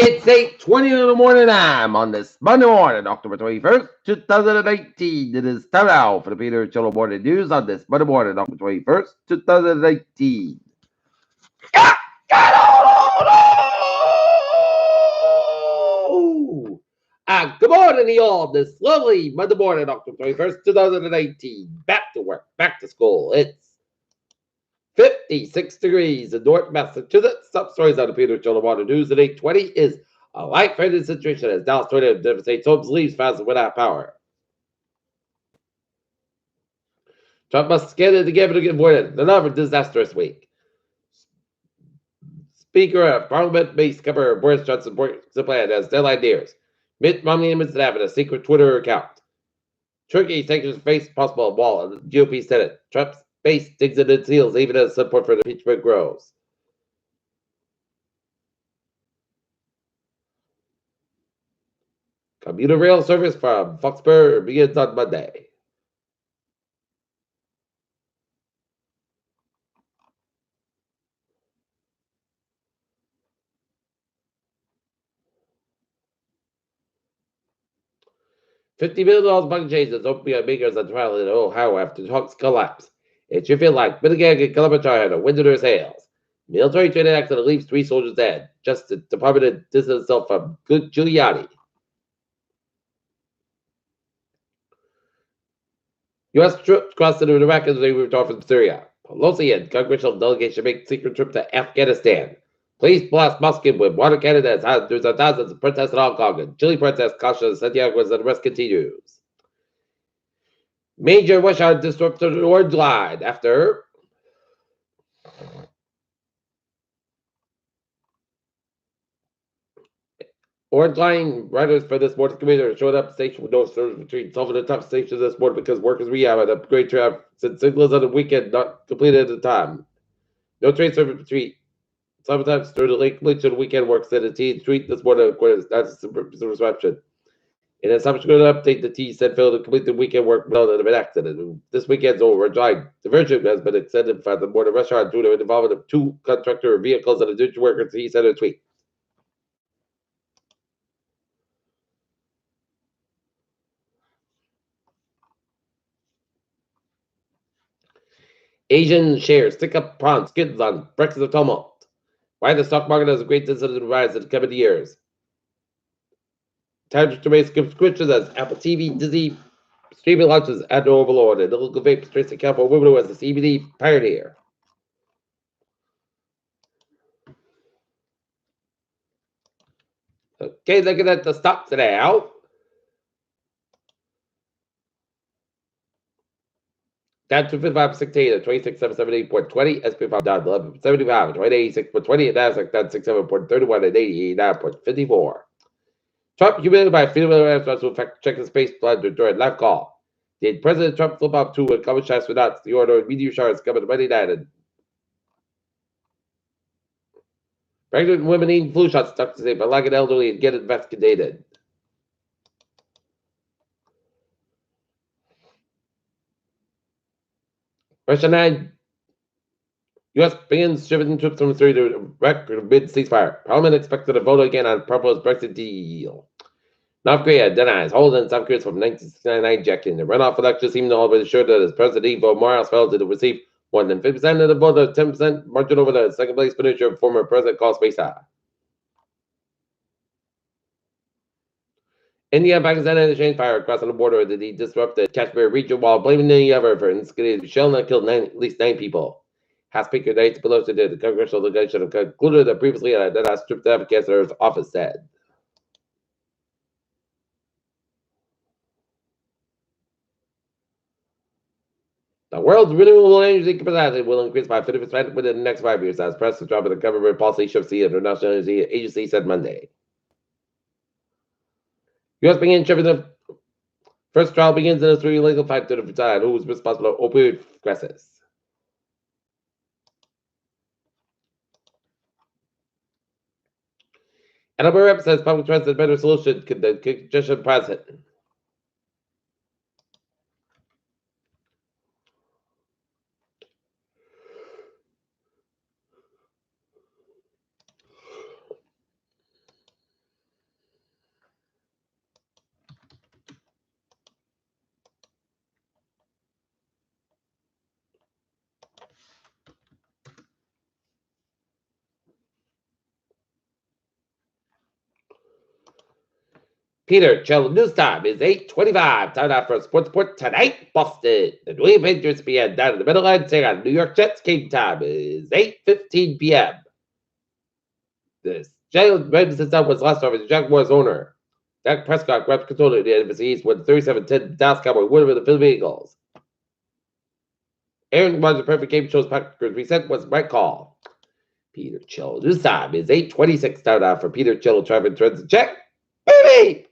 It's 8:20 in the morning time on this Monday morning, October 21st, 2018. It is time now for the Peter Cholo Morning News on this Monday morning, October 21st, 2018. Get on! Good morning to you all this lovely Monday morning, October 21st, 2018. Back to work, back to school. It's 56 degrees in North Massachusetts. Top stories on the Peter Cholo Morning News at 8:20 is a life-threatening situation as Dallas tornado devastates homes, leaves fast without power. Trump must get it together to get avoided another disastrous week. Speaker of Parliament makes cover Boris Johnson works the plan as deadline nears. Mitt Romney admits to having a secret Twitter account. Turkey sanctions face possible wall in the GOP Senate. Trump's base digs in its heels even as support for the impeachment grows. Commuter rail service from Foxborough begins on Monday. $50 million budget changes opiate makers on trial in Ohio after talks collapse. It should feel like Michigan and Columbus had a wind in their sails. Military training accident leaves 3 soldiers dead. Justice Department distanced itself from Giuliani. U.S. troops crossed into Iraq as they moved off from Syria. Pelosi and congressional delegation make secret trip to Afghanistan. Police blast Moscow with water cannon as there's thousands of protests in Hong Kong. And Chile protests caution Santiago as the arrest continues. Major Russia disrupted the orange line after Orange Line riders for this morning's commuter showed up at the station with no service between solving the tough station this morning because workers rehab and upgrade traffic since signals on the weekend not completed at the time. No train service between sometimes during the late completion of the weekend works at the T Street this morning according to the reception. In a subsequent update, the T said failed to complete the weekend work without an accident. This weekend's Orange Line diversion has been extended for the morning rush hour due to the involvement of 2 contractor vehicles and a digital workers, he said in a tweet. Asian shares tick up prawns, skids on Brexit of tumult. Why the stock market has a great incentive to rise in the coming years. Time to raise subscriptions as Apple TV, Disney streaming launches at no overlord, and the local vape trace account for women who as a CBD pioneer. Okay, looking at the stocks now. Down 255.16 at 26,778.20. SP 5 down 11.75 at 86.20. And Nasdaq down 67.31 at 89.54. Trump humiliated by freedom of restaurants who fact check his space blunder during live call. Did President Trump flip up to a common shots without the order of meteor showers coming Monday night? And pregnant women eating flu shots stuck to say, but like an elderly and get investigated. Question 9. U.S. begins shipping troops from Syria to record mid ceasefire. Parliament expected to vote again on proposed Brexit deal. North Korea denies holding South Korea from 1969 hijacking. The runoff election seemed to already assure that as President Evo Morales failed to receive more than 50% of the vote, a 10% margin over the second place finisher of former President Carlos Mesa. India and Pakistan had exchanged fire crossing the border that he disrupted Kashmir region while blaming the other for instigating shell that killed at least 9 people. House Speaker Nancy Pelosi did the congressional delegation concluded that previously an identified stripped advocate's office said. The world's renewable energy capacity will increase by 50% within the next 5 years, as press is dropping the government policy shifts the International Energy Agency said Monday. U.S. begins shipping the first trial begins in a 3 legal fight to decide who is responsible for opioid crisis. And a rep says public transit is a better solution to the congestion present. Peter, chill. News time is 8:25. Time now for a sports report tonight. Boston. The New England Patriots begin down in the middle line. Take on New York Jets. Game time is 8:15 p.m. This Jalen Ramsey was last time as Jaguars owner. Dak Prescott grabbed control of the NFC East with 37-10 Dallas Cowboys win over the Philadelphia Eagles. Aaron Rodgers' perfect game shows Packers reset was the right call. Peter Chill. This time is 8:26 time now for Peter Chill. Trevor turns the check. Baby!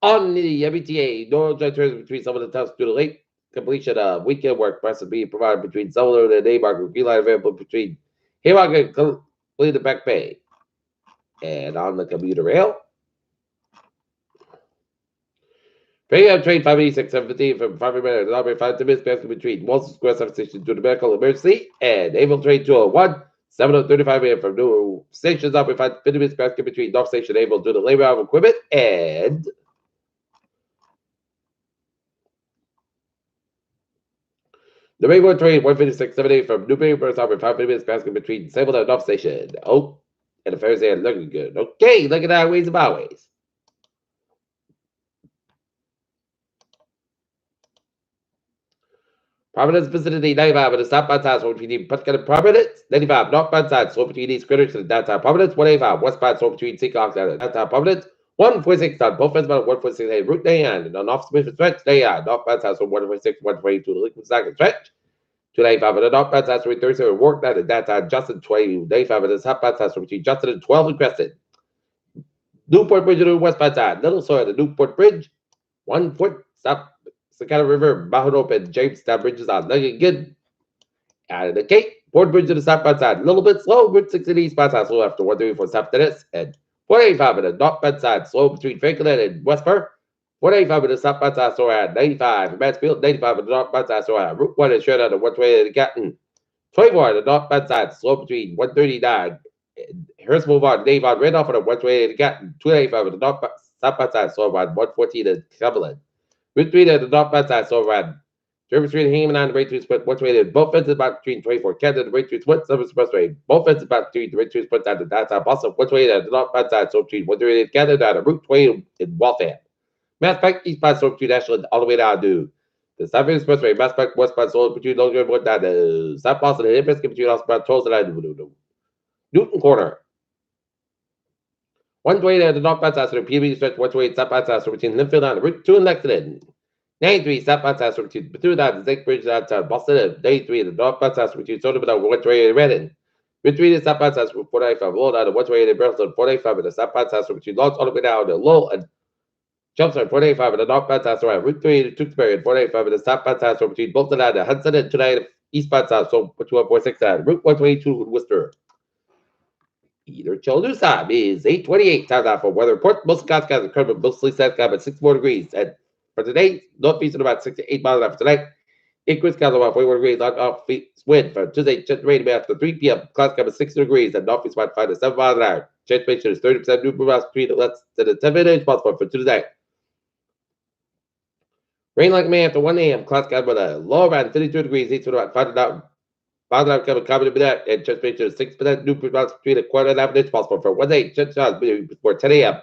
On the MBTA, no joint turns between some of the towns due to late completion of weekend work. Press being provided between Summerlin and Haymarket. Green line available between Haymarket and the Back Bay. And on the commuter rail, Greyhound train 586 715 from 5 minutes and operate 5 minutes passing between Wilson Square substation due to medical emergency and Able Train 201 7:35 a.m. from new stations operate 5 minutes passing between North Station Able due to labor of equipment and the Rainbow Train 156 78 from Newbury Burst operate 5 minutes passing between Sable and North Station. Oh, and the Thursday is looking good. Okay, look at that ways and byways. Providence vicinity 95 with a southbound side slope between Putkin and Providence. 95 northbound side slope between East Greenwich and downtown Providence. 185 westbound slope between Seahawks and downtown Providence. 146 on both ends about 146 Route 9 and on off Smith stretch. 9 northbound side slope 146 122 the Liquid Second stretch. 295 on the northbound side slope 37 Work down and downtown Justin 20. 95 on the southbound side slope between Justin and 12 and Crescent. Newport Bridge on the westbound side. Little Sawyer the Newport Bridge. 1 foot stop. Sakana River, Mount Open, Jamestown bridges on looking good. Out of the Cape, Port Bridge to the southbound side, a little bit slow. Route 60 eastbound side, slow after 134 south Dennis, and 485 on the northbound side, slow between Franklin and Westport. 485 on the southbound side, slow at 95 in Mansfield, 95 on the northbound side, slow at Route 1 and straight on the 120 to Gatton. 24 on the northbound side, slow between 139 and Harris Boulevard, Dave on Randolph on the 120 to Gatton. 285 on the southbound side, slow on 114 to Cumberland. Route 3 to the northbound side, so around Derby Street, Hangman on the Ray 2 split, what's rated both fences about between 24 Kent and the Ray 2 split, Summer Expressway, both fences about between the Ray 2 split down to downtown Boston, what's rated at the northbound side, so between 138 Kent and down to Route 20 in Waltham. Mass Pike, eastbound, so between Ashland, all the way down to the South Expressway, Mass Pike, westbound, so between Logan and down to South Boston and Hibiscus, between Osborne, Tolls and Newton Corner. 120 at the northbound side, so PB stretch, 128 southbound side, so between Linfield and Route 2 and Lexington. 93 southbound side, so between Bethune, Lake Bridge, downtown Boston, and 93 the northbound side, so between Soda, 128 and Redden. Route 3 the southbound side, so 495 Lowell down to 128 and Brooklyn, 485 at the southbound side, so between Lawrence all the way down to Lowell and Jumpstart, 485 at the northbound side, so Route 3 to Tewksbury, and 485 at the southbound side, so between Bolton and Hudson, and 29 eastbound side, so 2146 and Route 122 in Worcester. Either chill news time is 8:28 time now for weather report. Most skies are currently mostly sunny but 64 degrees. And for today, northeast at about 68 miles an hour for tonight. Increase skies about 41 degrees. Off wind for Tuesday, rain after 3 p.m. Clouds cover 60 degrees and northeast about 5 to 7 miles an hour. Chance ratio is 30%. New miles between less than 10 minutes possible for Tuesday. Rain like May after 1 a.m. Clouds cover with a low around 32 degrees. East about 5 to 5 cover covered with that, and chance ratio is 6%. New miles between a quarter and half an inch possible for Wednesday. Chance shots before 10 a.m.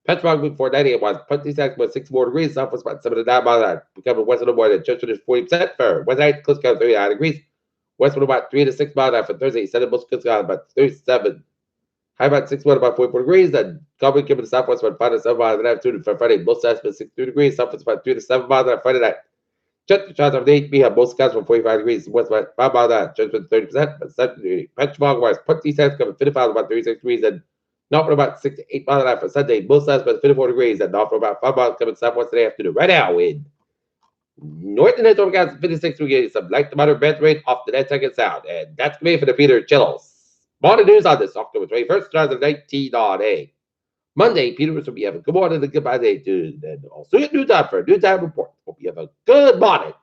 Petrog before 9 a.m. was 26.64 degrees. South was about 7 to 9 miles an hour. Becoming west of the morning. Chance is 40% for Wednesday. Close count 39 degrees. West was about 3 to 6 miles an hour for Thursday. Center most close count about 37. High about 61 about 44 degrees. Then Cowboy came to the southwest about 5 to 7 miles an hour. For Friday, most sides about 63 degrees. South was about 3 to 7 miles an hour Friday night. Jet shots of the 8 p.m. Most skies from 45 degrees. West about 5 miles an hour. Chance was 30%. But 70. Petrog was 26 coming 55 about 36 degrees. And north for about 6 to 8 miles an hour for Sunday. Most sides about 54 degrees. And north for about 5 miles coming southwest today afternoon. Right now in northern Edge overcast 56 degrees. Some light to moderate breath rate off the net second sound. And that's me for the Peter Chills. Morning news on this October 21st, 2019 on a Monday. Peter will be having a good morning and goodbye day, dude. And I'll see you at noon time for a noon time report. Hope you have a good morning.